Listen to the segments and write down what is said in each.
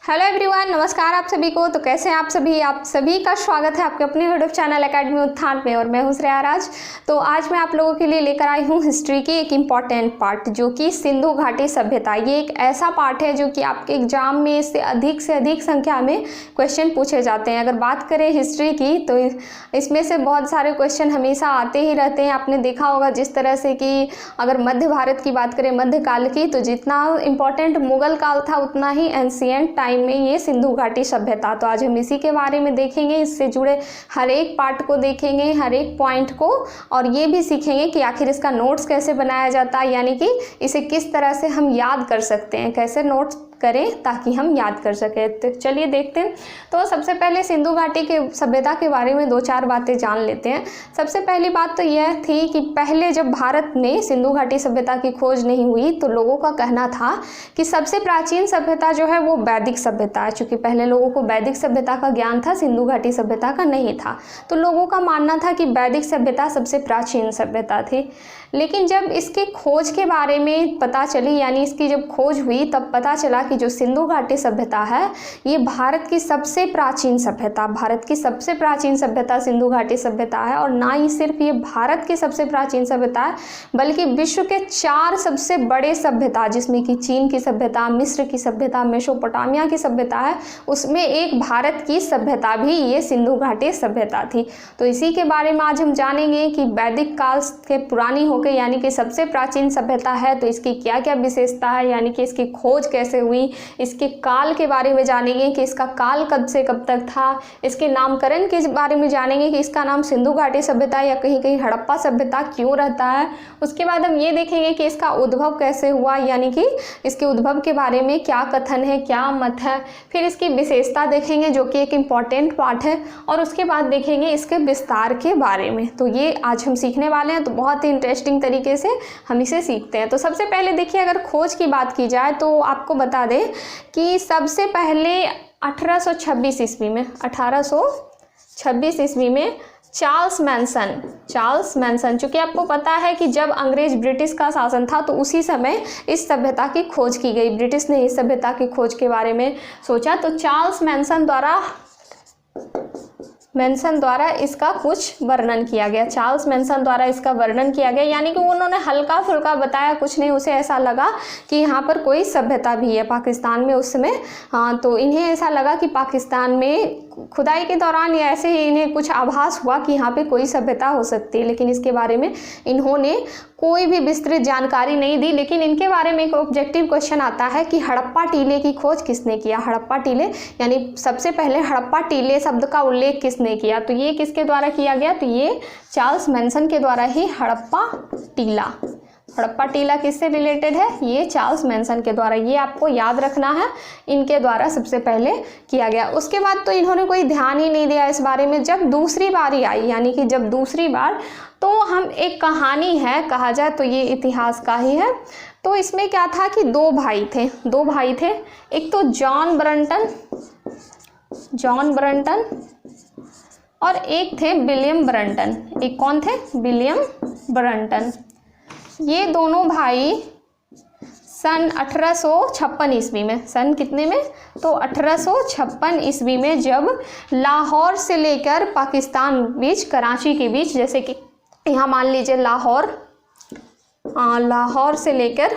Hello everyone, नमस्कार आप सभी को। तो कैसे हैं आप सभी का स्वागत है आपके अपने यूट्यूब चैनल एकेडमी उत्थान में और मैं हूं श्रेया राज। तो आज मैं आप लोगों के लिए लेकर आई हूं हिस्ट्री की एक इम्पॉर्टेंट पार्ट जो कि सिंधु घाटी सभ्यता। ये एक ऐसा पार्ट है जो कि आपके एग्जाम में इससे अधिक संख्या में क्वेश्चन पूछे जाते हैं। अगर बात करें हिस्ट्री की तो इसमें से बहुत सारे क्वेश्चन हमेशा आते ही रहते हैं। आपने देखा होगा जिस तरह से कि अगर मध्य भारत की बात करें मध्यकाल की, तो जितना इम्पोर्टेंट मुगल काल था उतना ही एंशिएंट टाइम में ये सिंधु घाटी सभ्यता। तो आज हम इसी के बारे में देखेंगे, इससे जुड़े हर एक पार्ट को देखेंगे, हर एक पॉइंट को, और ये भी सीखेंगे कि आखिर इसका नोट्स कैसे बनाया जाता है, यानी कि इसे किस तरह से हम याद कर सकते हैं, कैसे नोट्स करें ताकि हम याद कर सकें। तो चलिए देखते हैं। तो सबसे पहले सिंधु घाटी के सभ्यता के बारे में दो चार बातें जान लेते हैं। सबसे पहली बात तो यह थी कि पहले जब भारत में सिंधु घाटी सभ्यता की खोज नहीं हुई तो लोगों का कहना था कि सबसे प्राचीन सभ्यता जो है वो वैदिक सभ्यता है। चूँकि पहले लोगों को वैदिक सभ्यता का ज्ञान था, सिंधु घाटी सभ्यता का नहीं था, तो लोगों का मानना था कि वैदिक सभ्यता सबसे प्राचीन सभ्यता थी। लेकिन जब इसकी खोज के बारे में पता चली, यानी इसकी जब खोज हुई, तब पता चला कि जो सिंधु घाटी सभ्यता है ये भारत की सबसे प्राचीन सभ्यता सिंधु घाटी सभ्यता है। और ना ही सिर्फ ये भारत की सबसे प्राचीन सभ्यता है बल्कि विश्व के 4 सबसे बड़े सभ्यता, जिसमें कि चीन की सभ्यता, मिस्र की सभ्यता, मेसोपोटामिया की सभ्यता है, उसमें एक भारत की सभ्यता भी ये सिंधु घाटी सभ्यता थी। तो इसी के बारे में आज हम जानेंगे कि वैदिक काल के पुरानी होकर यानी कि सबसे प्राचीन सभ्यता है तो इसकी क्या क्या विशेषता है, यानी कि इसकी खोज कैसे हुई, इसके काल के बारे में जानेंगे कि इसका काल कब से कब तक था, इसके नामकरण के बारे में जानेंगे कि इसका नाम सिंधु घाटी सभ्यता या कहीं कहीं हड़प्पा सभ्यता क्यों रहता है। उसके बाद हम ये देखेंगे कि इसका उद्भव कैसे हुआ, यानी कि इसके उद्भव के बारे में क्या कथन है, क्या मत है। फिर इसकी विशेषता देखेंगे जो कि एक इम्पॉर्टेंट पार्ट है, और उसके बाद देखेंगे इसके विस्तार के बारे में। तो ये आज हम सीखने वाले हैं, तो बहुत ही इंटरेस्टिंग तरीके से हम इसे सीखते हैं। तो सबसे पहले देखिए, अगर खोज की बात की जाए तो आपको बता दें कि सबसे पहले 1826 ईस्वी में चार्ल्स मैनसन, चूँकि आपको पता है कि जब अंग्रेज ब्रिटिश का शासन था तो उसी समय इस सभ्यता की खोज की गई। ब्रिटिश ने इस सभ्यता की खोज के बारे में सोचा, तो चार्ल्स मैनसन द्वारा इसका कुछ वर्णन किया गया। चार्ल्स मैनसन द्वारा इसका वर्णन किया गया, यानी कि उन्होंने हल्का फुल्का बताया, कुछ नहीं, उसे ऐसा लगा कि यहाँ पर कोई सभ्यता भी है पाकिस्तान में उस समय। तो इन्हें ऐसा लगा कि पाकिस्तान में खुदाई के दौरान या ऐसे ही इन्हें कुछ आभास हुआ कि यहाँ पे कोई सभ्यता हो सकती है, लेकिन इसके बारे में इन्होंने कोई भी विस्तृत जानकारी नहीं दी। लेकिन इनके बारे में एक ऑब्जेक्टिव क्वेश्चन आता है कि हड़प्पा टीले की खोज किसने किया। हड़प्पा टीले यानी सबसे पहले हड़प्पा टीले शब्द का उल्लेख किसने किया, तो ये किसके द्वारा किया गया, तो ये चार्ल्स मैनसन के द्वारा ही हड़प्पा टीला किससे रिलेटेड है, ये चार्ल्स मैनसन के द्वारा। ये आपको याद रखना है, इनके द्वारा सबसे पहले किया गया। उसके बाद तो इन्होंने कोई ध्यान ही नहीं दिया इस बारे में। जब दूसरी बारी आई, यानी कि जब दूसरी बार, तो हम एक कहानी है कहा जाए तो ये इतिहास का ही है। तो इसमें क्या था कि दो भाई थे, एक तो जॉन ब्रंटन और एक थे विलियम ब्रंटन। एक कौन थे, विलियम ब्रंटन। ये दोनों भाई सन 1856 ईस्वी में, सन कितने में, तो 1856 ईस्वी में, जब लाहौर से लेकर पाकिस्तान बीच, कराची के बीच, जैसे कि यहाँ मान लीजिए लाहौर से लेकर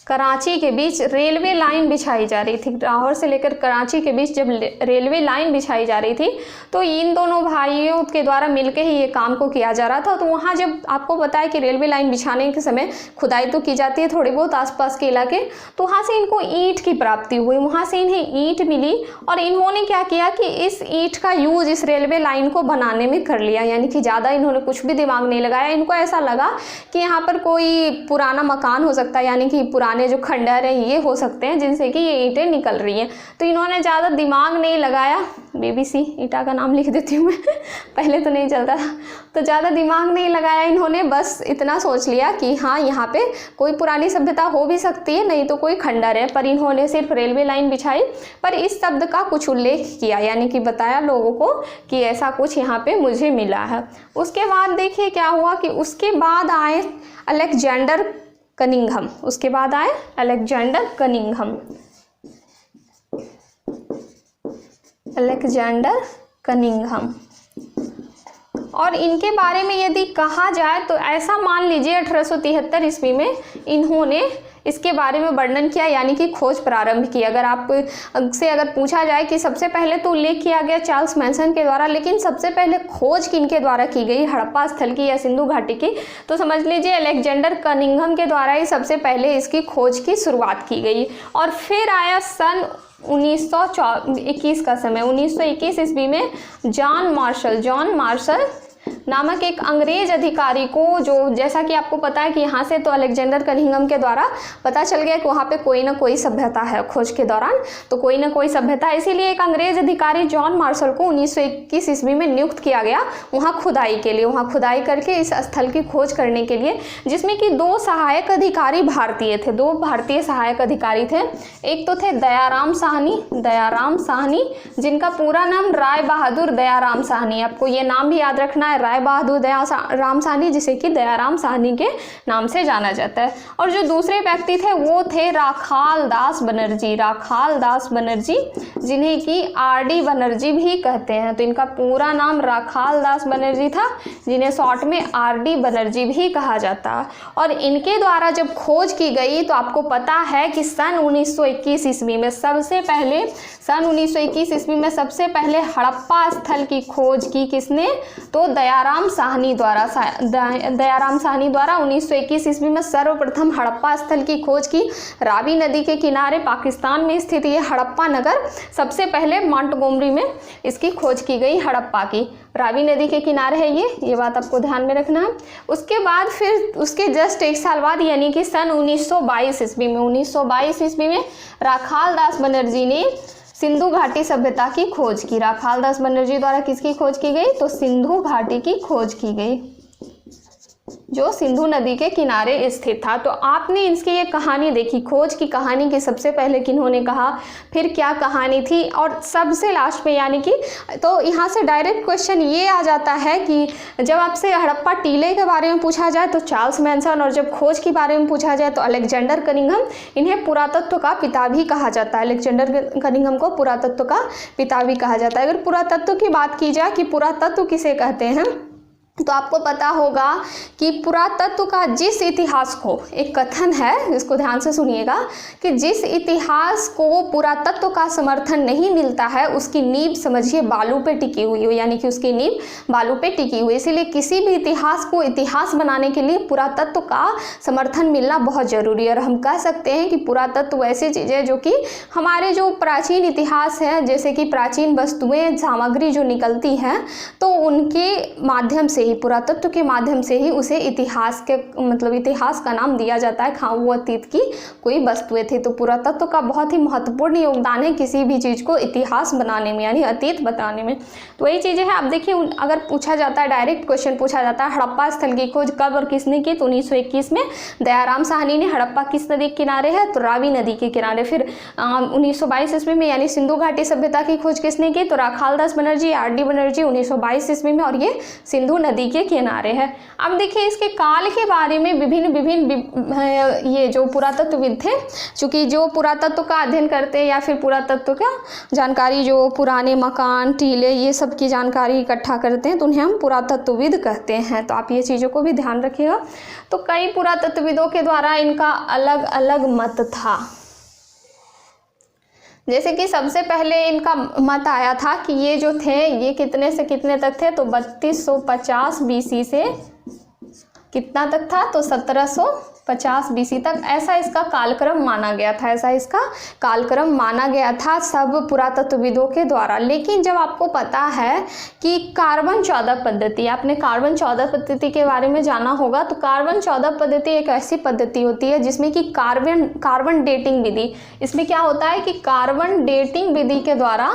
कराची के बीच रेलवे लाइन बिछाई जा रही थी। लाहौर से लेकर कराची के बीच जब रेलवे लाइन बिछाई जा रही थी तो इन दोनों भाइयों के द्वारा मिलकर ही ये काम को किया जा रहा था। तो वहाँ जब आपको पता है कि रेलवे लाइन बिछाने के समय खुदाई तो की जाती है थोड़ी बहुत आसपास के इलाके, तो वहाँ से इनको ईंट की प्राप्ति हुई, वहाँ से इन्हें ईंट मिली और इन्होंने क्या किया कि इस ईंट का यूज इस रेलवे लाइन को बनाने में कर लिया। यानी कि ज़्यादा इन्होंने कुछ भी दिमाग नहीं लगाया। इनको ऐसा लगा कि यहाँ पर कोई पुराना मकान हो सकता है, यानी कि पुराने जो खंडर हैं ये हो सकते हैं जिनसे कि ये ईंटें निकल रही हैं। तो इन्होंने ज़्यादा दिमाग नहीं लगाया। BBC ईटा का नाम लिख देती हूँ मैं पहले तो नहीं चलता था। तो ज़्यादा दिमाग नहीं लगाया इन्होंने, बस इतना सोच लिया कि हाँ यहाँ पे कोई पुरानी सभ्यता हो भी सकती है, नहीं तो कोई खंडर है। पर इन्होंने सिर्फ रेलवे लाइन बिछाई, पर इस शब्द का कुछ उल्लेख किया, यानी कि बताया लोगों को कि ऐसा कुछ यहाँ पे मुझे मिला है। उसके बाद देखिए क्या हुआ कि उसके बाद आए अलेक्जेंडर कनिंघम। Alexander Cunningham. और इनके बारे में यदि कहा जाए तो ऐसा मान लीजिए 1873 ईस्वी में इन्होंने इसके बारे में वर्णन किया, यानी कि खोज प्रारंभ की। अगर आप से अगर पूछा जाए कि सबसे पहले तो उल्लेख किया गया चार्ल्स मैनसन के द्वारा, लेकिन सबसे पहले खोज किनके द्वारा की गई हड़प्पा स्थल की या सिंधु घाटी की, तो समझ लीजिए अलेक्जेंडर कनिंघम के द्वारा ही सबसे पहले इसकी खोज की शुरुआत की गई। और फिर आया सन 1921 का समय। 1921 ईस्वी में जॉन मार्शल नामक एक अंग्रेज अधिकारी को, जो जैसा कि आपको पता है कि यहाँ से तो अलेक्जेंडर कनिंघम के द्वारा पता चल गया कि वहाँ पे कोई ना कोई सभ्यता है, खोज के दौरान तो कोई ना कोई सभ्यता है, इसीलिए एक अंग्रेज अधिकारी जॉन मार्शल को 1921 ईस्वी में नियुक्त किया गया वहाँ खुदाई के लिए। वहाँ खुदाई करके इस स्थल की खोज करने के लिए, जिसमें कि 2 सहायक अधिकारी भारतीय थे, 2 भारतीय सहायक अधिकारी थे। एक तो थे दयाराम साहनी, जिनका पूरा नाम राय बहादुर दयाराम साहनी, आपको ये नाम भी याद रखना है, राय बहादुर दयाराम साहनी, जिसे कि दयाराम साहनी के नाम से जाना जाता है। और जो दूसरे व्यक्ति थे वो थे राखाल दास बनर्जी, जिन्हें कि आरडी बनर्जी भी कहते हैं। तो इनका पूरा नाम राखाल दास बनर्जी था, जिन्हें शॉर्ट में आरडी बनर्जी भी कहा जाता। और इनके द्वारा जब खोज की गई तो आपको पता है कि सन 1921 ईस्वी में सबसे पहले हड़प्पा स्थल की खोज की किसने, तो दयाराम साहनी द्वारा 1921 ईस्वी में सर्वप्रथम हड़प्पा स्थल की खोज की। रावी नदी के किनारे पाकिस्तान में स्थित ये हड़प्पा नगर, सबसे पहले मॉन्टगोमरी में इसकी खोज की गई हड़प्पा की। रावी नदी के किनारे है ये बात आपको ध्यान में रखना है। उसके बाद फिर उसके जस्ट 1 साल बाद यानी कि सन 1922 ईस्वी में राखाल दास बनर्जी ने सिंधु घाटी सभ्यता की खोज की। राखाल दास बनर्जी द्वारा किसकी खोज की गई, तो सिंधु घाटी की खोज की गई, जो सिंधु नदी के किनारे स्थित था। तो आपने इसकी ये कहानी देखी, खोज की कहानी की सबसे पहले किन्होंने कहा, फिर क्या कहानी थी, और सबसे लास्ट में यानी कि, तो यहाँ से डायरेक्ट क्वेश्चन ये आ जाता है कि जब आपसे हड़प्पा टीले के बारे में पूछा जाए तो चार्ल्स मैनसन, और जब खोज के बारे में पूछा जाए तो अलेक्जेंडर कनिंघम, इन्हें पुरातत्व का पिता भी कहा जाता है। अलेक्जेंडर कनिंघम को पुरातत्व का पिता भी कहा जाता है। अगर पुरातत्व की बात की जाए कि पुरातत्व किसे कहते हैं, तो आपको पता होगा कि पुरातत्व का जिस इतिहास को, एक कथन है इसको ध्यान से सुनिएगा, कि जिस इतिहास को पुरातत्व का समर्थन नहीं मिलता है उसकी नींव समझिए बालू पे टिकी हुई हो, यानी कि उसकी नींव बालू पे टिकी हुई। इसीलिए किसी भी इतिहास को इतिहास बनाने के लिए पुरातत्व का समर्थन मिलना बहुत जरूरी है। और हम कह सकते हैं कि पुरातत्व ऐसी चीज़ है जो कि हमारे जो प्राचीन इतिहास है, जैसे कि प्राचीन वस्तुएं सामग्री जो निकलती हैं, तो उनके माध्यम से ही, पुरातत्व के माध्यम से ही उसे इतिहास के इतिहास का नाम दिया जाता है। वो अतीत की कोई वस्तुएं थी। तो पुरातत्व का बहुत ही महत्वपूर्ण योगदान है किसी भी चीज़ को इतिहास बनाने में, यानी अतीत बताने में। तो वही चीज़ें हैं। आप देखिए, अगर पूछा जाता है, डायरेक्ट क्वेश्चन पूछा जाता है, हड़प्पा स्थल की खोज कब और किसने की, तो 1921 में दयाराम साहनी ने। हड़प्पा किस नदी के किनारे है, तो रावी नदी के किनारे। फिर 1922 ईस्वी में यानी सिंधु घाटी सभ्यता की खोज किसने की, तो राखाल दास बनर्जी, आरडी बनर्जी 1922 ईस्वी में, और ये सिंधु नदी के किनारे है। अब देखिए इसके काल के बारे में विभिन्न ये जो पुरातत्वविद थे, चूंकि जो पुरातत्व का अध्ययन करते हैं या फिर पुरातत्व का जानकारी, जो पुराने मकान, टीले, ये सब की जानकारी इकट्ठा करते हैं, तो उन्हें हम पुरातत्वविद कहते हैं। तो आप ये चीज़ों को भी ध्यान रखिएगा। तो कई पुरातत्वविदों के द्वारा इनका अलग अलग मत था। जैसे कि सबसे पहले इनका मत आया था कि ये जो थे ये कितने से कितने तक थे, तो 3250 BC से कितना तक था, तो 1750 BC तक। ऐसा इसका कालक्रम माना गया था सब पुरातत्वविदों के द्वारा। लेकिन जब आपको पता है कि कार्बन 14 पद्धति, आपने कार्बन 14 पद्धति के बारे में जाना होगा, तो कार्बन 14 पद्धति एक ऐसी पद्धति होती है जिसमें कि कार्बन डेटिंग विधि, इसमें क्या होता है कि कार्बन डेटिंग विधि के द्वारा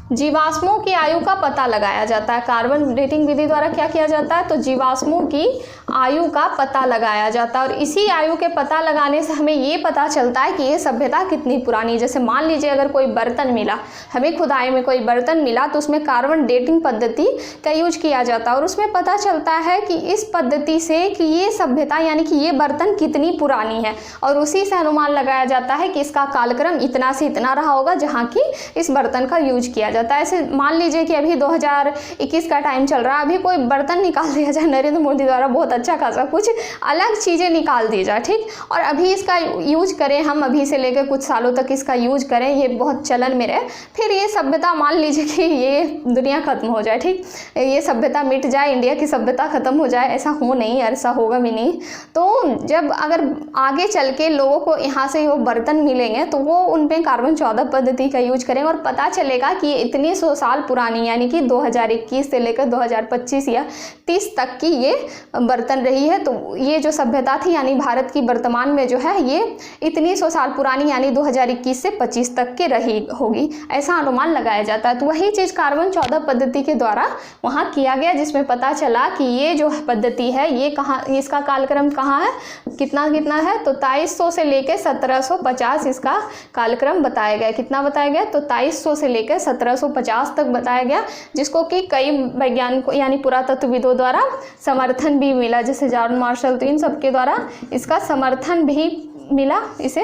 जीवाश्मों की आयु का पता लगाया जाता है। कार्बन डेटिंग विधि द्वारा क्या किया जाता है, तो जीवाश्मों की आयु का पता लगाया जाता है और इसी आयु के पता लगाने से हमें ये पता चलता है कि ये सभ्यता कितनी पुरानी है। जैसे मान लीजिए अगर कोई बर्तन मिला, हमें खुदाई में कोई बर्तन मिला, तो उसमें कार्बन डेटिंग पद्धति का यूज किया जाता है और उसमें पता चलता है कि इस पद्धति से कि ये सभ्यता यानी कि ये बर्तन कितनी पुरानी है और उसी से अनुमान लगाया जाता है कि इसका कालक्रम इतना से इतना रहा होगा जहाँ की इस बर्तन का यूज किया जाता है। ऐसे मान लीजिए कि अभी 2021 का टाइम चल रहा है, अभी कोई बर्तन निकाल दिया जाए नरेंद्र मोदी द्वारा, बहुत अच्छा खासा कुछ अलग चीज़ें निकाल दी जाए, ठीक, और अभी इसका यूज करें हम, अभी से लेकर कुछ सालों तक इसका यूज करें, ये बहुत चलन में रहे, फिर ये सभ्यता मान लीजिए कि ये दुनिया खत्म हो जाए, ठीक, ये सभ्यता मिट जाए, इंडिया की सभ्यता खत्म हो जाए, ऐसा हो नहीं, ऐसा होगा भी नहीं। तो जब अगर आगे चल के लोगों को यहाँ से वो बर्तन मिलेंगे तो वो उन पे कार्बन 14 पद्धति का यूज करेंगे और पता चलेगा कि ये इतनी 100 साल पुरानी यानी कि 2021 से लेकर 2025 या 30 तक की ये बर्तन रही है। तो ये जो सभ्यता थी यानी भारत की वर्तमान में जो है ये इतनी 100 साल पुरानी यानी 2021 से 25 तक के रही होगी, ऐसा अनुमान लगाया जाता है। तो वही चीज़ कार्बन 14 पद्धति के द्वारा वहाँ किया गया, जिसमें पता चला कि ये जो पद्धति है ये कहाँ, इसका कालक्रम कहाँ है, कितना कितना है, तो 2300 से लेकर 1750 इसका कालक्रम बताया गया। कितना बताया गया, तो 2300 से लेकर 1750 तक बताया गया, जिसको कि कई वैज्ञानिकों यानी पुरातत्वविदों द्वारा समर्थन भी मिला, जैसे जॉन मार्शल, तो इन सबके द्वारा इसका समर्थन भी मिला इसे।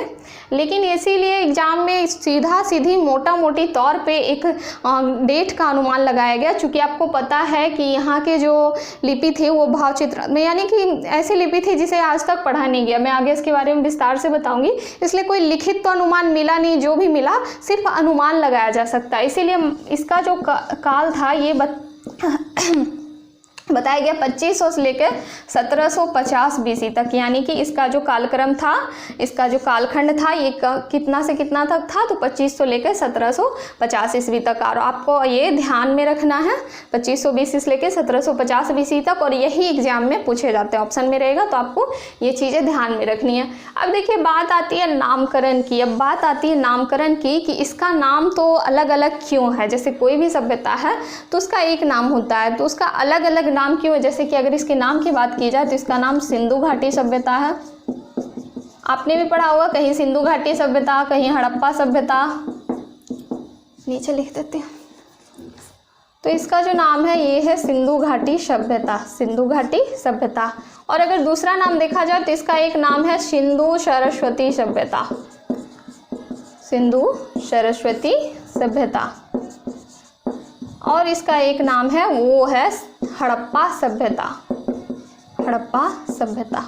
लेकिन इसीलिए एग्जाम में सीधी मोटा मोटी तौर पे एक डेट का अनुमान लगाया गया, चूँकि आपको पता है कि यहाँ के जो लिपि थी वो भावचित्र में यानी कि ऐसी लिपि थी जिसे आज तक पढ़ा नहीं गया। मैं आगे इसके बारे में विस्तार से बताऊंगी, इसलिए कोई लिखित तो अनुमान मिला नहीं, जो भी मिला सिर्फ अनुमान लगाया जा सकता है। इसीलिए इसका जो काल था ये बताया गया 2500 से लेकर 1750 बीसी तक, यानी कि इसका जो कालक्रम था, इसका जो कालखंड था ये कितना से कितना तक था, तो 2500 लेकर 1750 ईस्वी तक। और आपको ये ध्यान में रखना है 2500 बीसी से लेकर 1750 बीसी तक, और यही एग्जाम में पूछे जाते हैं, ऑप्शन में रहेगा, तो आपको ये चीज़ें ध्यान में रखनी है। अब देखिए बात आती है नामकरण की। अब बात आती है नामकरण की कि इसका नाम तो अलग अलग क्यों है। जैसे कोई भी सभ्यता है तो उसका एक नाम होता है, तो उसका अलग अलग नाम क्यों है। जैसे कि अगर इसके नाम की बात की जाए तो इसका नाम सिंधु घाटी सभ्यता है। आपने भी पढ़ा होगा कहीं सिंधु घाटी सभ्यता, कहीं हड़प्पा सभ्यता, नीचे लिख देते हैं। तो इसका जो नाम है ये है सिंधु घाटी सभ्यता, सिंधु घाटी सभ्यता। और अगर दूसरा नाम देखा जाए तो इसका एक नाम है सिंधु सरस्वती सभ्यता, सिंधु सरस्वती सभ्यता। और इसका एक नाम है वो है हड़प्पा सभ्यता, हड़प्पा सभ्यता।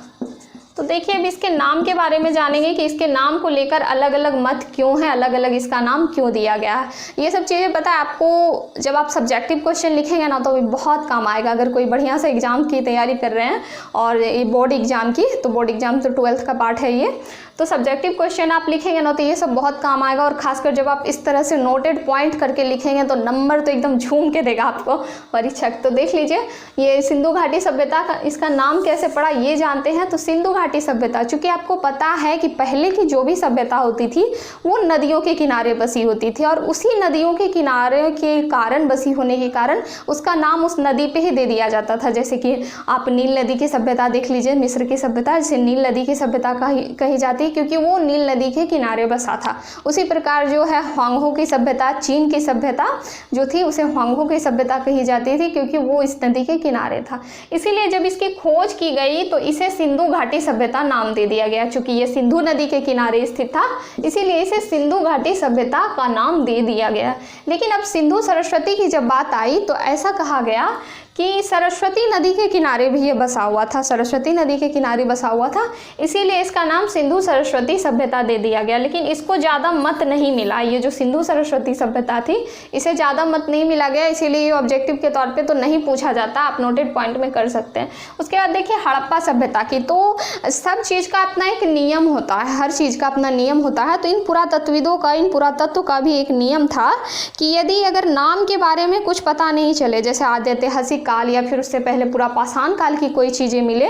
तो देखिए अब इसके नाम के बारे में जानेंगे कि इसके नाम को लेकर अलग अलग मत क्यों है, अलग अलग इसका नाम क्यों दिया गया है। ये सब चीज़ें पता है आपको, जब आप सब्जेक्टिव क्वेश्चन लिखेंगे ना तो बहुत काम आएगा। अगर कोई बढ़िया से एग्जाम की तैयारी कर रहे हैं और ये बोर्ड एग्जाम की, तो बोर्ड एग्जाम तो 12th का पार्ट है ये, तो सब्जेक्टिव क्वेश्चन आप लिखेंगे ना तो ये सब बहुत काम आएगा। और खासकर जब आप इस तरह से नोटेड पॉइंट करके लिखेंगे तो नंबर तो एकदम झूम के देगा आपको परीक्षक। तो देख लीजिए ये सिंधु घाटी सभ्यता का इसका नाम कैसे पड़ा ये जानते हैं। तो सिंधु घाटी सभ्यता, चूँकि आपको पता है कि पहले की जो भी सभ्यता होती थी वो नदियों के किनारे बसी होती थी, और उसी नदियों के किनारे के कारण, बसी होने के कारण उसका नाम उस नदी पे ही दे दिया जाता था। जैसे कि आप नील नदी की सभ्यता देख लीजिए, मिस्र की सभ्यता जिसे नील नदी की सभ्यता कही जाती है क्योंकि वो नील नदी के किनारे बसा था। उसी प्रकार जो है ह्वांगहो की सभ्यता, चीन की सभ्यता जो थी उसे ह्वांगहो की सभ्यता कही जाती थी क्योंकि वो इस नदी के किनारे था। इसीलिए जब इसकी खोज की गई तो इसे सिंधु घाटी सभ्यता नाम दे दिया गया। चूंकि ये सिंधु नदी के किनारे स्थित था इसीलिए इसे सिंधु घाटी सभ्यता का नाम दे दिया गया। लेकिन अब सिंधु सरस्वती की जब बात आई तो ऐसा कहा गया कि सरस्वती नदी के किनारे भी ये बसा हुआ था, सरस्वती नदी के किनारे बसा हुआ था, इसीलिए इसका नाम सिंधु सरस्वती सभ्यता दे दिया गया। लेकिन इसको ज़्यादा मत नहीं मिला, ये जो सिंधु सरस्वती सभ्यता थी इसे ज़्यादा मत नहीं मिला गया, इसीलिए ये ऑब्जेक्टिव के तौर पे तो नहीं पूछा जाता, आप नोटेड पॉइंट में कर सकते हैं। उसके बाद देखिए हड़प्पा सभ्यता की, तो सब चीज़ का अपना एक नियम होता है, हर चीज़ का अपना नियम होता है। तो इन पुरातत्वविदों का, इन पुरातत्व का भी एक नियम था कि यदि अगर नाम के बारे में कुछ पता नहीं चले, जैसे ऐतिहासिक ऐतिहासिक काल या फिर उससे पहले पूरा पाषाण काल की कोई चीज़ें मिले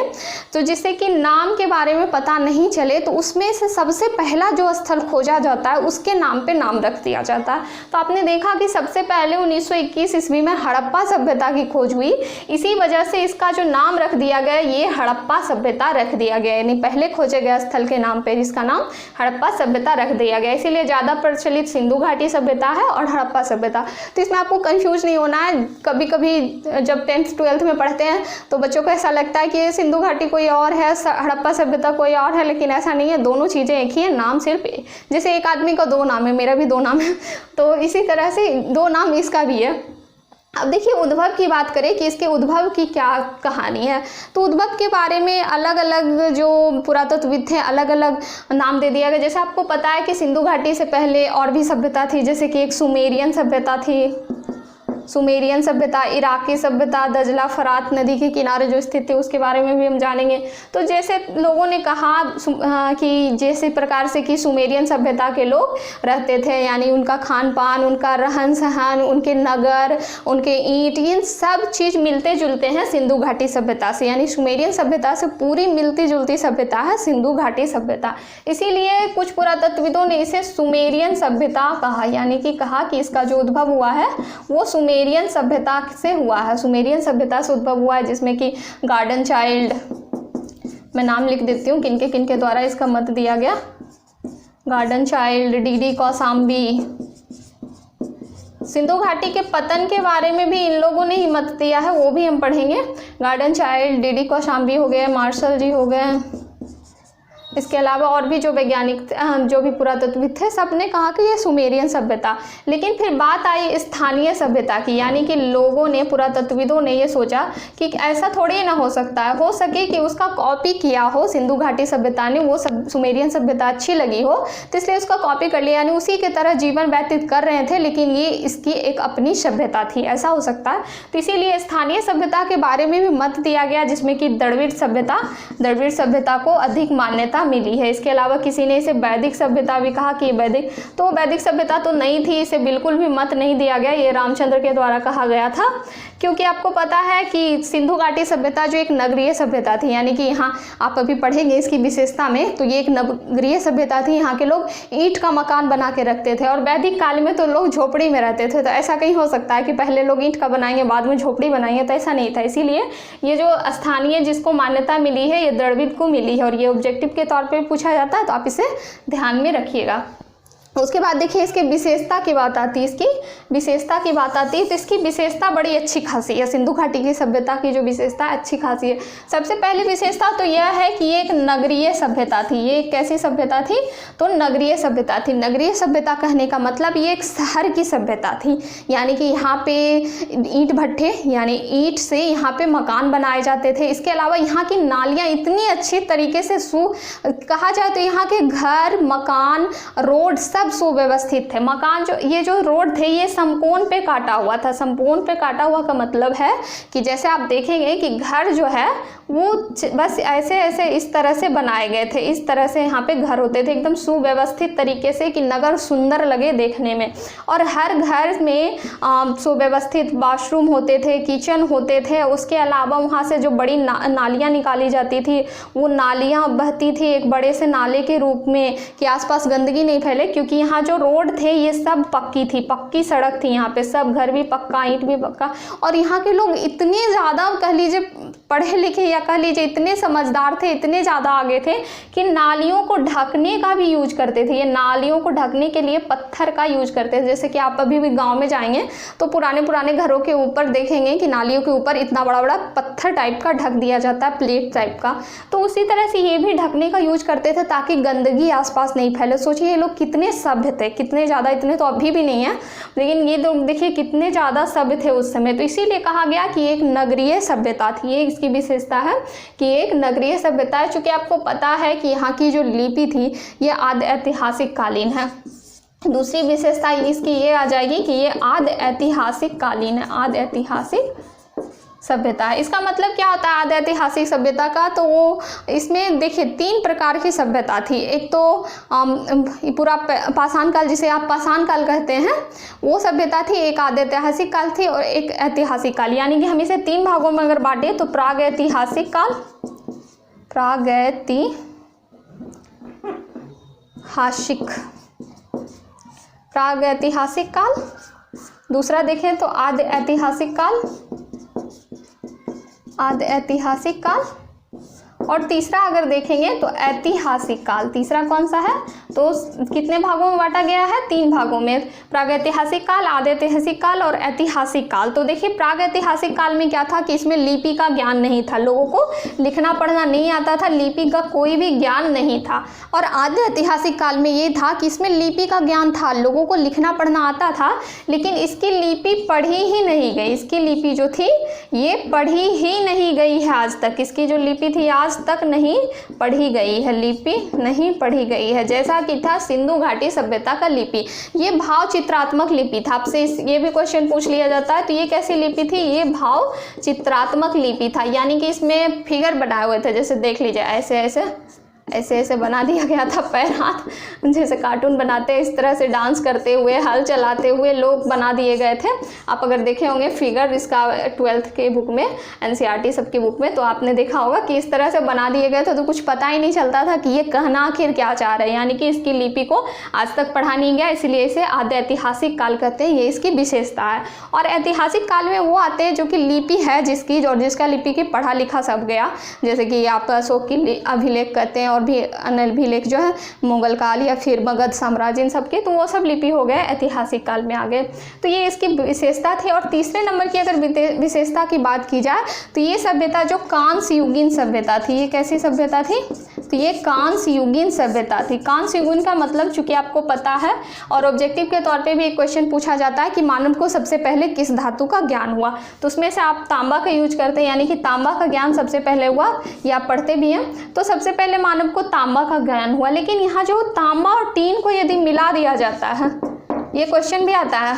तो जिससे कि नाम के बारे में पता नहीं चले, तो उसमें से सबसे पहला जो स्थल खोजा जाता है उसके नाम पे नाम रख दिया जाता है। तो आपने देखा कि सबसे पहले 1921 ईस्वी में हड़प्पा सभ्यता की खोज हुई, इसी वजह से इसका जो नाम रख दिया गया ये हड़प्पा सभ्यता रख दिया गया, यानी पहले खोजे गए स्थल के नाम पे जिसका नाम हड़प्पा सभ्यता रख दिया गया। इसीलिए ज़्यादा प्रचलित सिंधु घाटी सभ्यता है और हड़प्पा सभ्यता। तो इसमें आपको कंफ्यूज नहीं होना है। कभी कभी जब 10th 12th में पढ़ते हैं तो बच्चों को ऐसा लगता है कि सिंधु घाटी कोई और है, हड़प्पा सभ्यता कोई और है, लेकिन ऐसा नहीं है, दोनों चीज़ें एक ही है, नाम सिर्फ जैसे एक आदमी का 2 नाम है, मेरा भी 2 नाम है, तो इसी तरह से 2 नाम इसका भी है। अब देखिए उद्भव की बात करें कि इसके उद्भव की क्या कहानी है, तो उद्भव के बारे में अलग अलग जो पुरातत्वविद थे अलग अलग नाम दे दिया गया। जैसे आपको पता है कि सिंधु घाटी से पहले और भी सभ्यता थी, जैसे कि एक सुमेरियन सभ्यता थी, सुमेरियन सभ्यता, इराकी सभ्यता, दजला फरात नदी के किनारे जो स्थित थे उसके बारे में भी हम जानेंगे। तो जैसे लोगों ने कहा कि जैसे प्रकार से कि सुमेरियन सभ्यता के लोग रहते थे, यानी उनका खान पान, उनका रहन सहन, उनके नगर, उनके ईंट, इन सब चीज़ मिलते जुलते हैं सिंधु घाटी सभ्यता से, यानी सुमेरियन सभ्यता से पूरी मिलती जुलती सभ्यता है सिंधु घाटी सभ्यता। इसीलिए कुछ पुरातत्वविदों ने इसे सुमेरियन सभ्यता कहा, यानी कि कहा कि इसका जो उद्भव हुआ है वो सुमेरियन सभ्यता से हुआ है, सुमेरियन सभ्यता से उद्भव हुआ है, जिसमें कि गार्डन चाइल्ड, मैं नाम लिख देती हूँ किनके किनके द्वारा इसका मत दिया गया, garden child, DD Kaushambi. Sindhu घाटी के पतन के बारे में भी इन लोगों ने ही मत दिया है, वो भी हम पढ़ेंगे। गार्डन चाइल्ड, डीडी कौशाम्बी हो गए, मार्शल जी हो गए, इसके अलावा और भी जो वैज्ञानिक जो भी पुरातत्वविद थे सब ने कहा कि ये सुमेरियन सभ्यता। लेकिन फिर बात आई स्थानीय सभ्यता की, यानी कि लोगों ने, पुरातत्वविदों ने ये सोचा कि ऐसा थोड़ी ना हो सकता है, हो सके कि उसका कॉपी किया हो सिंधु घाटी सभ्यता ने, वो सुमेरियन सभ्यता अच्छी लगी हो तो इसलिए उसका कॉपी कर लिया, यानी उसी की तरह जीवन व्यतीत कर रहे थे, लेकिन ये इसकी एक अपनी सभ्यता थी, ऐसा हो सकता है। तो इसीलिए स्थानीय सभ्यता के बारे में भी मत दिया गया, जिसमें कि द्रविड़ सभ्यता को अधिक मान्यता मिली है। इसके अलावा किसी ने इसे वैदिक सभ्यता भी कहा कि वैदिक, तो वैदिक सभ्यता तो नहीं थी, इसे बिल्कुल भी मत नहीं दिया गया, ये रामचंद्र के द्वारा कहा गया था। क्योंकि आपको पता है कि सिंधु घाटी सभ्यता जो एक नगरीय सभ्यता थी, यानी कि यहाँ आप अभी पढ़ेंगे इसकी विशेषता में, तो ये एक नगरीय सभ्यता थी, यहाँ के लोग ईंट का मकान बना के रखते थे, और वैदिक काल में तो लोग झोपड़ी में रहते थे। तो ऐसा कहीं हो सकता है कि पहले लोग ईंट का बनाएंगे बाद में झोपड़ी बनाएंगे, तो ऐसा नहीं था। इसीलिए ये जो स्थानीय जिसको मान्यता मिली है ये द्रविड़ को मिली है, और ये ऑब्जेक्टिव के तौर पर पूछा जाता है, तो आप इसे ध्यान में रखिएगा। उसके बाद देखिए इसकी विशेषता की बात आती है, इसकी विशेषता की बात आती है, तो इसकी विशेषता बड़ी अच्छी खासी है। सिंधु घाटी की सभ्यता की जो विशेषता अच्छी खासी है, सबसे पहली विशेषता तो यह है कि ये एक नगरीय सभ्यता थी। ये एक कैसी सभ्यता थी? तो नगरीय सभ्यता थी। नगरीय सभ्यता कहने का मतलब ये एक शहर की सभ्यता थी, यानी कि यहाँ पे ईंट भट्ठे, यानी ईंट से यहाँ पे मकान बनाए जाते थे। इसके अलावा यहाँ की नालियाँ इतनी अच्छी तरीके से कहा जाए तो यहाँ के घर, मकान, रोड सब सुव्यवस्थित थे। मकान ये जो रोड थे ये समकोण पे काटा हुआ था। समकोण पे काटा हुआ का मतलब है कि जैसे आप देखेंगे कि घर जो है वो बस ऐसे ऐसे इस तरह से बनाए गए थे, इस तरह से यहाँ पे घर होते थे एकदम सुव्यवस्थित तरीके से कि नगर सुंदर लगे देखने में। और हर घर में सुव्यवस्थित बाथरूम होते थे, किचन होते थे। उसके अलावा वहाँ से जो बड़ी नालियाँ निकाली जाती थी, वो नालियाँ बहती थी एक बड़े से नाले के रूप में कि आसपास गंदगी नहीं फैले, क्योंकि यहाँ जो रोड थे ये सब पक्की थी, पक्की सड़क थी। यहाँ पे सब घर भी पक्का, ईंट भी पक्का। और यहाँ के लोग इतने ज़्यादा कह लीजिए पढ़े लिखे या कह लीजिए इतने समझदार थे, इतने ज़्यादा आगे थे कि नालियों को ढकने का भी यूज करते थे। ये नालियों को ढकने के लिए पत्थर का यूज करते थे। जैसे कि आप अभी भी गांव में जाएंगे तो पुराने पुराने घरों के ऊपर देखेंगे कि नालियों के ऊपर इतना बड़ा बड़ा पत्थर टाइप का ढक दिया जाता है, प्लेट टाइप का। तो उसी तरह से ये भी ढकने का यूज करते थे ताकि गंदगी आसपास नहीं फैले। सोचिए ये लोग कितने सभ्य थे, कितने ज़्यादा, इतने तो अभी भी नहीं है, लेकिन ये लोग देखिए कितने ज़्यादा सभ्य थे उस समय। तो इसीलिए कहा गया कि एक नगरीय सभ्यता थी। ये इसकी विशेषता है कि एक नगरीय सभ्यता है। चूँकि आपको पता है कि यहाँ की जो लिपि थी ये आदि ऐतिहासिक कालीन है। दूसरी विशेषता इसकी ये आ जाएगी कि ये आदि ऐतिहासिक कालीन है, आदि ऐतिहासिक सभ्यता है। इसका मतलब क्या होता है आदि ऐतिहासिक सभ्यता का? तो वो इसमें देखिए 3 प्रकार की सभ्यता थी। एक तो पूरा पाषाण काल, जिसे आप पाषाण काल कहते हैं, वो सभ्यता थी, एक आदि ऐतिहासिक काल थी और एक ऐतिहासिक काल। यानी कि हम इसे 3 भागों में अगर बांटे तो प्रागैतिहासिक काल, प्रागैतिहासिक काल, दूसरा देखें तो आदि ऐतिहासिक काल, आदि ऐतिहासिक काल, और तीसरा अगर देखेंगे तो ऐतिहासिक काल। तीसरा कौन सा है? तो कितने भागों में बांटा गया है? 3 भागों में, प्रागैतिहासिक काल, आदि ऐतिहासिक काल और ऐतिहासिक काल। तो देखिए प्रागैतिहासिक काल में क्या था कि इसमें लिपि का ज्ञान नहीं था, लोगों को लिखना पढ़ना नहीं आता था, लिपि का कोई भी ज्ञान नहीं था। और आदि ऐतिहासिक काल में ये था कि इसमें लिपि का ज्ञान था, लोगों को लिखना पढ़ना आता था, लेकिन इसकी लिपि पढ़ी ही नहीं गई। इसकी लिपि जो थी ये पढ़ी ही नहीं गई है आज तक। इसकी जो लिपि थी आज तक नहीं पढ़ी गई है, लिपि नहीं पढ़ी गई है। जैसा कि था सिंधु घाटी सभ्यता का लिपि, ये भाव चित्रात्मक लिपि था। आपसे ये भी क्वेश्चन पूछ लिया जाता है, तो ये कैसी लिपि थी? ये भाव चित्रात्मक लिपि था, यानी कि इसमें फिगर बनाए हुए थे। जैसे देख लीजिए ऐसे ऐसे ऐसे ऐसे बना दिया गया था, पैर हाथ जैसे कार्टून बनाते हैं इस तरह से डांस करते हुए, हल चलाते हुए लोग बना दिए गए थे। आप अगर देखे होंगे फिगर इसका 12th के बुक में, NCERT सबकी बुक में, तो आपने देखा होगा कि इस तरह से बना दिए गए थे, तो कुछ पता ही नहीं चलता था कि ये कहना आखिर क्या चाह रहे हैं। यानी कि इसकी लिपि को आज तक पढ़ा नहीं गया, इसलिए इसे आदि ऐतिहासिक काल कहते हैं, ये इसकी विशेषता है। और ऐतिहासिक काल में वो आते हैं जो कि लिपि है जिसकी, और जिसका लिपि की पढ़ा लिखा सब गया, जैसे कि आप अशोक की अभिलेख कहते हैं और भी अन्य अभिलेख जो है मुगल काल या फिर मगध साम्राज्य, इन सब के, तो वो सब लिपि हो गए, ऐतिहासिक काल में आ गए। तो ये इसकी विशेषता थी। और तीसरे नंबर की अगर विशेषता की बात की जाए तो ये सभ्यता जो कांस्य युगीन सभ्यता थी, ये कैसी सभ्यता थी? तो ये कांस्य युगीन सभ्यता थी। कांस्य युगीन का मतलब चूंकि आपको पता है और ऑब्जेक्टिव के तौर पे भी एक क्वेश्चन पूछा जाता है कि मानव को सबसे पहले किस धातु का ज्ञान हुआ, तो उसमें से आप तांबा का यूज करते हैं, यानी कि तांबा का ज्ञान सबसे पहले हुआ, ये आप पढ़ते भी हैं। तो सबसे पहले मानव को तांबा का ज्ञान हुआ। लेकिन यहाँ जो तांबा और टीन को यदि मिला दिया जाता है, ये क्वेश्चन भी आता है,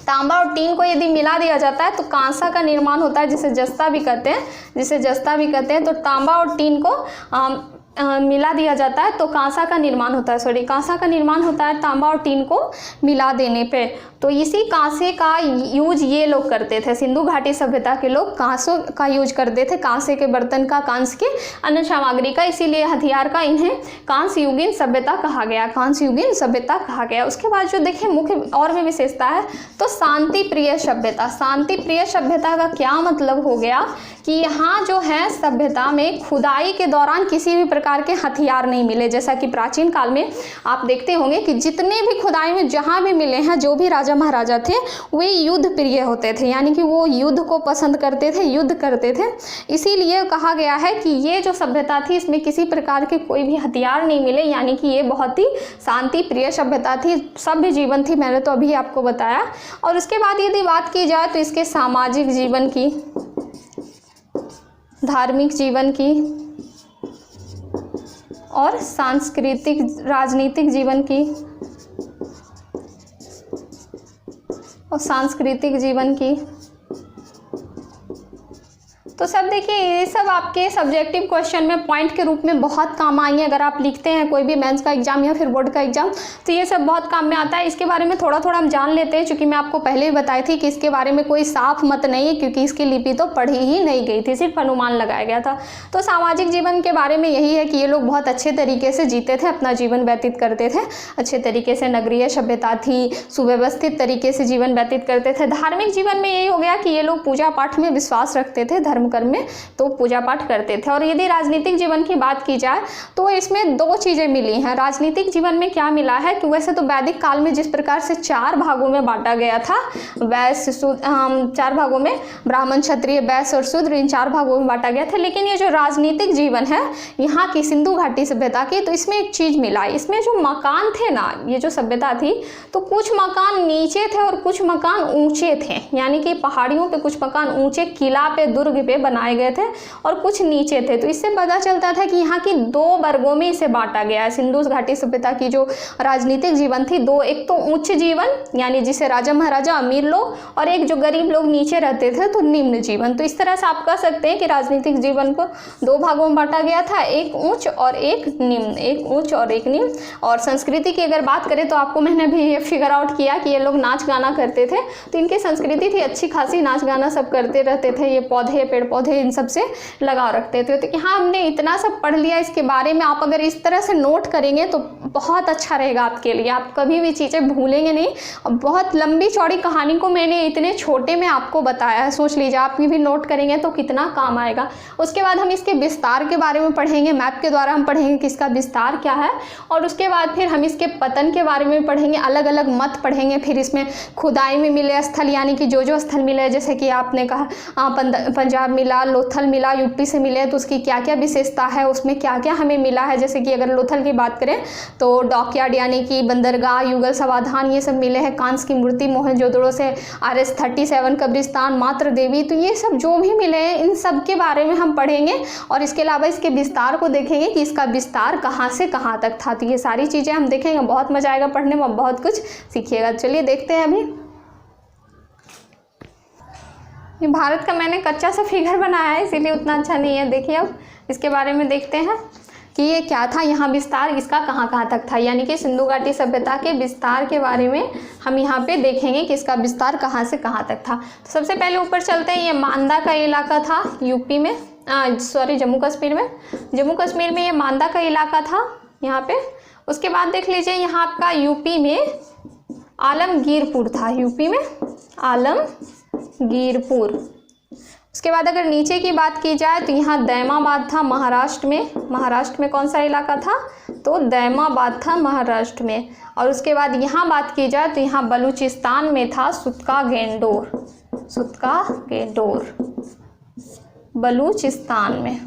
तांबा और टीन को यदि मिला दिया जाता है तो कांसा का निर्माण होता है, जिसे जस्ता भी कहते हैं, तो तांबा और टीन को मिला दिया जाता है तो कांसा का निर्माण होता है, कांसा का निर्माण होता है तांबा और टीन को मिला देने पे। तो इसी कांसे का यूज ये लोग करते थे, सिंधु घाटी सभ्यता के लोग कांसों का यूज करते थे, कांसे के बर्तन का, कांस के अन्य सामग्री का, इसीलिए हथियार का इन्हें कांस्य युगीन सभ्यता कहा गया, कांस्य युगीन सभ्यता कहा गया। उसके बाद जो देखिए मुख्य और भी विशेषता है तो शांति प्रिय सभ्यता। शांति प्रिय सभ्यता का क्या मतलब हो गया कि यहाँ जो है सभ्यता में खुदाई के दौरान किसी भी प्रकार के हथियार नहीं मिले। जैसा कि प्राचीन काल में आप देखते होंगे कि जितने भी खुदाई में जहाँ भी मिले हैं, जो भी राजा महाराजा थे वे युद्ध प्रिय होते थे, यानी कि वो युद्ध को पसंद करते थे, युद्ध करते थे। इसीलिए कहा गया है कि ये जो सभ्यता थी इसमें किसी प्रकार के कोई भी हथियार नहीं मिले, यानी कि ये बहुत ही शांति प्रिय सभ्यता थी, सभ्य जीवन थी, मैंने तो अभी आपको बताया। और उसके बाद यदि बात की जाए तो इसके सामाजिक जीवन की, धार्मिक जीवन की और सांस्कृतिक राजनीतिक जीवन की और सांस्कृतिक जीवन की, तो सब देखिए ये सब आपके सब्जेक्टिव क्वेश्चन में पॉइंट के रूप में बहुत काम आएंगे। अगर आप लिखते हैं कोई भी मेंस का एग्जाम या फिर बोर्ड का एग्जाम, तो ये सब बहुत काम में आता है। इसके बारे में थोड़ा थोड़ा हम जान लेते हैं, क्योंकि मैं आपको पहले ही बताई थी कि इसके बारे में कोई साफ मत नहीं है, क्योंकि इसकी लिपि तो पढ़ी ही नहीं गई थी, सिर्फ अनुमान लगाया गया था। तो सामाजिक जीवन के बारे में यही है कि ये लोग बहुत अच्छे तरीके से जीते थे, अपना जीवन व्यतीत करते थे अच्छे तरीके से, नगरीय सभ्यता थी, सुव्यवस्थित तरीके से जीवन व्यतीत करते थे। धार्मिक जीवन में यही हो गया कि ये लोग पूजा पाठ में विश्वास रखते थे, धर्म कर्म में तो पूजा पाठ करते थे। और यदि राजनीतिक जीवन की बात की जाए तो इसमें 2 चीजें मिली हैं। राजनीतिक जीवन में क्या मिला है कि वैसे तो वैदिक काल में जिस प्रकार से 4 भागों में बांटा गया था, वैश्य 4 भागों में, ब्राह्मण क्षत्रिय वैश्य और शूद्र, इन 4 भागों में बांटा गया था। लेकिन ये जो राजनीतिक जीवन है यहाँ की सिंधु घाटी सभ्यता की, तो इसमें एक चीज मिला, इसमें जो मकान थे ना, ये जो सभ्यता थी, तो कुछ मकान नीचे थे और कुछ मकान ऊंचे थे, यानी कि पहाड़ियों पे कुछ मकान ऊंचे, किला पे, दुर्ग पे बनाए गए थे और कुछ नीचे थे। तो इससे पता चलता था कि यहाँ की 2 वर्गों में इसे बांटा गया है। सिंधु घाटी सभ्यता की जो राजनीतिक जीवन थी, 2, एक तो उच्च जीवन यानी जिसे राजा महाराजा अमीर लोग, और एक जो गरीब लोग नीचे रहते थे तो निम्न जीवन। तो इस तरह से आप कह सकते हैं कि राजनीतिक जीवन को 2 भागों में बांटा गया था, एक उच्च और एक निम्न, एक उच्च और एक निम्न। और संस्कृति की अगर बात करें तो आपको मैंने भी ये फिगर आउट किया कि ये लोग नाच गाना करते थे, तो इनकी संस्कृति थी अच्छी खासी, नाच गाना सब करते रहते थे, ये पौधे पेड़ पौधे इन सब से लगाव रखते थे। तो यहाँ हमने इतना सब पढ़ लिया इसके बारे में। आप अगर इस तरह से नोट करेंगे तो बहुत अच्छा रहेगा आपके लिए, आप कभी भी चीज़ें भूलेंगे नहीं। बहुत लंबी चौड़ी कहानी को मैंने इतने छोटे में आपको बताया है, सोच लीजिए आप भी नोट करेंगे तो कितना काम आएगा। उसके बाद हम इसके विस्तार के बारे में पढ़ेंगे, मैप के द्वारा हम पढ़ेंगे कि इसका विस्तार क्या है, और उसके बाद फिर हम इसके पतन के बारे में पढ़ेंगे, अलग अलग मत पढ़ेंगे। फिर इसमें खुदाई में मिले स्थल यानी कि जो स्थल मिले, जैसे कि आपने कहा पंजाब मिला, लोथल मिला, यूपी से मिले, तो उसकी क्या क्या विशेषता है, उसमें क्या क्या हमें मिला है। जैसे कि अगर लोथल की बात करें तो डॉकयार्ड यानी कि बंदरगाह, युगल समाधान, ये सब मिले हैं। कांस की मूर्ति मोहनजोदड़ो से RS-37 कब्रिस्तान, मातृ देवी, तो ये सब जो भी मिले हैं इन सब के बारे में हम पढ़ेंगे। और इसके अलावा इसके विस्तार को देखेंगे कि इसका विस्तार कहाँ से कहाँ तक था। तो ये सारी चीज़ें हम देखेंगे, बहुत मजा आएगा पढ़ने में, बहुत कुछ सीखिएगा। चलिए देखते हैं। अभी ये भारत का मैंने कच्चा सा फिगर बनाया है इसीलिए उतना अच्छा नहीं है। देखिए अब इसके बारे में देखते हैं कि ये क्या था, यहाँ विस्तार इसका कहाँ कहाँ तक था, यानी कि सिंधु घाटी सभ्यता के विस्तार के बारे में हम यहाँ पे देखेंगे कि इसका विस्तार कहाँ से कहाँ तक था। तो सबसे पहले ऊपर चलते हैं। ये मांदा का इलाका था यूपी में, जम्मू कश्मीर में। जम्मू कश्मीर में ये मांदा का इलाका था यहाँ पे। उसके बाद देख लीजिए यहाँ आपका यूपी में आलमगीरपुर था, यूपी में आलमगीरपुर। उसके बाद अगर नीचे की बात की जाए तो यहाँ दैमाबाद था महाराष्ट्र में। महाराष्ट्र में कौन सा इलाका था, तो दैमाबाद था महाराष्ट्र में। और उसके बाद यहाँ बात की जाए तो यहाँ बलूचिस्तान में था सुत्का गेंडोर, सुत्का गेंडोर बलूचिस्तान में,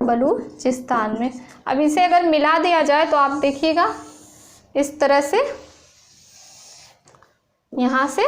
बलूचिस्तान में। अब इसे अगर मिला दिया जाए तो आप देखिएगा इस तरह से, यहाँ से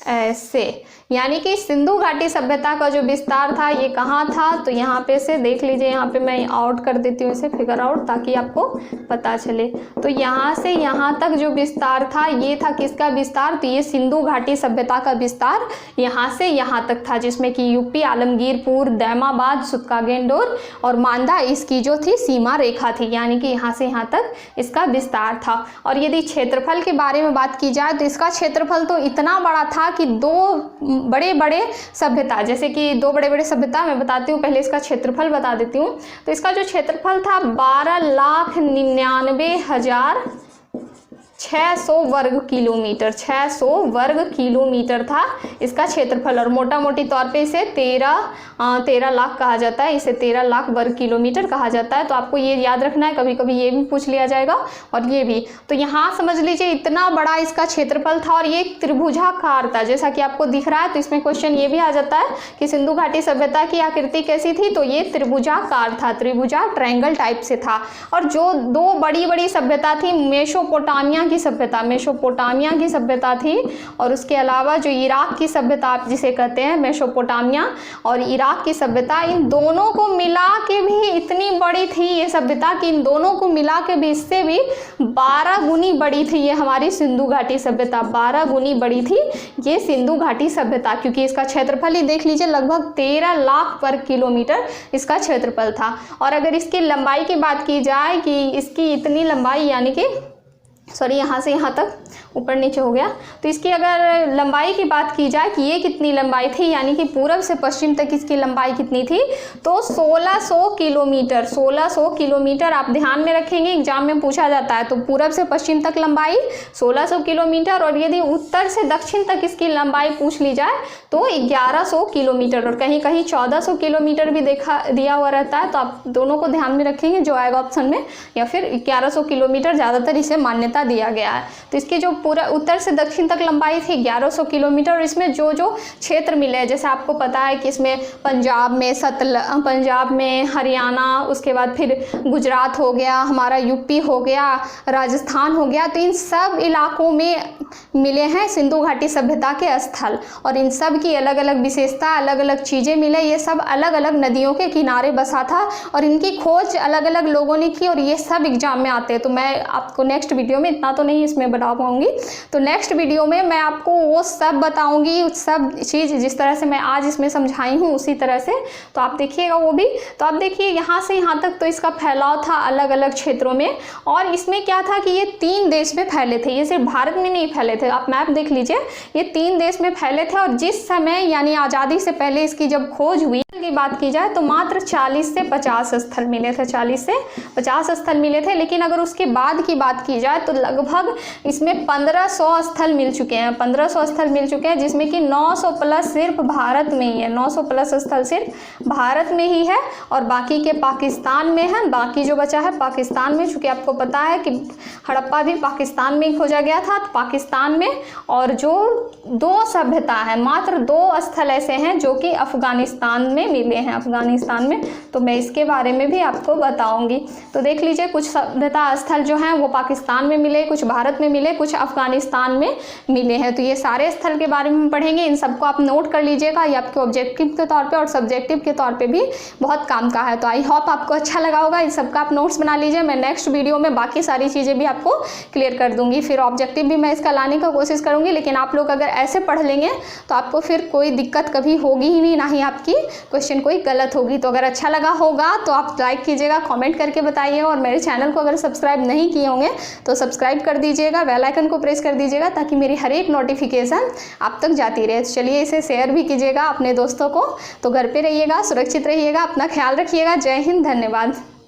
ऐसे, यानी कि सिंधु घाटी सभ्यता का जो विस्तार था ये कहाँ था, तो यहाँ पे से देख लीजिए, यहाँ पे मैं आउट कर देती हूँ इसे, फिगर आउट, ताकि आपको पता चले। तो यहाँ से यहाँ तक जो विस्तार था ये था किसका विस्तार, तो ये सिंधु घाटी सभ्यता का विस्तार यहाँ से यहाँ तक था, जिसमें कि यूपी, आलमगीरपुर, दैमाबाद, सुत्का गेंडोर और मांदा इसकी जो थी सीमा रेखा थी, यानी कि यहाँ से यहाँ तक इसका विस्तार था। और यदि क्षेत्रफल के बारे में बात की जाए तो इसका क्षेत्रफल तो इतना बड़ा था कि 2 बड़े बड़े सभ्यता, जैसे कि 2 बड़े बड़े सभ्यता मैं बताती हूँ, पहले इसका क्षेत्रफल बता देती हूँ। तो इसका जो क्षेत्रफल था 12,99,600 वर्ग किलोमीटर, 600 वर्ग किलोमीटर था इसका क्षेत्रफल। और मोटा मोटी तौर पे इसे 13 लाख कहा जाता है, इसे 13 लाख वर्ग किलोमीटर कहा जाता है। तो आपको ये याद रखना है, कभी कभी ये भी पूछ लिया जाएगा और ये भी। तो यहाँ समझ लीजिए इतना बड़ा इसका क्षेत्रफल था और ये एक त्रिभुजाकार था, जैसा कि आपको दिख रहा है। तो इसमें क्वेश्चन ये भी आ जाता है कि सिंधु घाटी सभ्यता की आकृति कैसी थी, तो ये त्रिभुजाकार था, त्रिभुजा ट्रायंगल टाइप से था। और जो 2 बड़ी बड़ी सभ्यता थी, मेसोपोटामिया की सभ्यता, मेसोपोटामिया की सभ्यता थी, और उसके अलावा जो इराक की सभ्यता आप जिसे कहते हैं मेसोपोटामिया और इराक की सभ्यता, इन दोनों को मिला के भी इतनी बड़ी थी ये सभ्यता कि इन दोनों को मिला के भी इससे भी 12 गुनी बड़ी थी ये हमारी सिंधु घाटी सभ्यता, 12 गुनी बड़ी थी ये सिंधु घाटी सभ्यता, क्योंकि इसका क्षेत्रफल ही देख लीजिए लगभग 13 लाख वर्ग किलोमीटर इसका क्षेत्रफल था। और अगर इसकी लंबाई की बात की जाए कि इसकी इतनी लंबाई, यानी कि यहाँ से यहाँ तक ऊपर नीचे हो गया, तो इसकी अगर लंबाई की बात की जाए कि ये कितनी लंबाई थी, यानी कि पूरब से पश्चिम तक इसकी लंबाई कितनी थी, तो 1600 किलोमीटर, 1600 किलोमीटर। आप ध्यान में रखेंगे एग्जाम में पूछा जाता है। तो पूरब से पश्चिम तक लंबाई 1600 किलोमीटर, और यदि उत्तर से दक्षिण तक इसकी लंबाई पूछ ली जाए तो 1100 किलोमीटर, और कहीं कहीं 1400 किलोमीटर भी दिया हुआ रहता है। तो आप दोनों को ध्यान में रखेंगे जो आएगा ऑप्शन में, या फिर 1100 किलोमीटर ज़्यादातर इसे मान्यता बता दिया गया है। तो इसकी जो पूरा उत्तर से दक्षिण तक लंबाई थी 1100 किलोमीटर। और इसमें जो जो क्षेत्र मिले हैं, जैसे आपको पता है कि इसमें पंजाब में हरियाणा, उसके बाद फिर गुजरात हो गया, हमारा यूपी हो गया, राजस्थान हो गया, तो इन सब इलाकों में मिले हैं सिंधु घाटी सभ्यता के स्थल। और इन सब की अलग अलग विशेषता, अलग अलग चीज़ें मिले। ये सब अलग अलग नदियों के किनारे बसा था और इनकी खोज अलग अलग लोगों ने की, और ये सब एग्जाम में आते हैं। तो मैं आपको नेक्स्ट वीडियो में, इतना तो नहीं इसमें बता पाऊंगी, तो नेक्स्ट वीडियो में मैं आपको वो सब बताऊंगी, सब चीज़ जिस तरह से मैं आज इसमें समझाई हूँ उसी तरह से। तो आप देखिएगा वो भी। तो आप देखिए यहाँ से यहाँ तक तो इसका फैलाव था अलग अलग क्षेत्रों में। और इसमें क्या था कि ये 3 देश में फैले थे, ये सिर्फ भारत में नहीं फैले थे। आप मैप देख लीजिए, ये 3 देश में फैले थे। और जिस समय यानी आज़ादी से पहले इसकी जब खोज हुई की बात की जाए तो मात्र 40 से 50 स्थल मिले थे, 40 से 50 स्थल मिले थे। लेकिन अगर उसके बाद की बात की जाए तो लगभग इसमें 1500 स्थल मिल चुके हैं, 1500 स्थल मिल चुके हैं, जिसमें कि 900 प्लस सिर्फ भारत में ही है, 900 प्लस स्थल सिर्फ भारत में ही है। और बाकी के पाकिस्तान में है, बाकी जो बचा है पाकिस्तान में, चूँकि आपको पता है कि हड़प्पा भी पाकिस्तान में ही खोजा गया था, तो पाकिस्तान में। और जो 2 सभ्यता है, मात्र 2 स्थल ऐसे हैं जो कि अफगानिस्तान में मिले हैं, अफगानिस्तान में। तो मैं इसके बारे में भी आपको बताऊंगी। तो देख लीजिए, कुछ सभ्यता स्थल जो हैं वो पाकिस्तान में मिले, कुछ भारत में मिले, कुछ अफगानिस्तान में मिले हैं। तो ये सारे स्थल के बारे में पढ़ेंगे, इन सबको आप नोट कर लीजिएगा। ये आपके ऑब्जेक्टिव के तौर पे और सब्जेक्टिव के तौर पे भी बहुत काम का है। तो आई होप आपको अच्छा लगा होगा। इन सबका आप नोट्स बना लीजिए। मैं नेक्स्ट वीडियो में बाकी सारी चीज़ें भी आपको क्लियर कर दूंगी। फिर ऑब्जेक्टिव भी मैं इसका लाने का कोशिश करूँगी। लेकिन आप लोग अगर ऐसे पढ़ लेंगे तो आपको फिर कोई दिक्कत कभी होगी ही नहीं, ना ही आपकी क्वेश्चन कोई गलत होगी। तो अगर अच्छा लगा होगा तो आप लाइक कीजिएगा, कमेंट करके बताइएगा। और मेरे चैनल को अगर सब्सक्राइब नहीं किए होंगे तो सब्सक्राइब कर दीजिएगा, बेल आइकन को प्रेस कर दीजिएगा, ताकि मेरी हर एक नोटिफिकेशन आप तक जाती रहे। तो चलिए, इसे शेयर भी कीजिएगा अपने दोस्तों को। तो घर पे रहिएगा, सुरक्षित रहिएगा, अपना ख्याल रखिएगा। जय हिंद, धन्यवाद।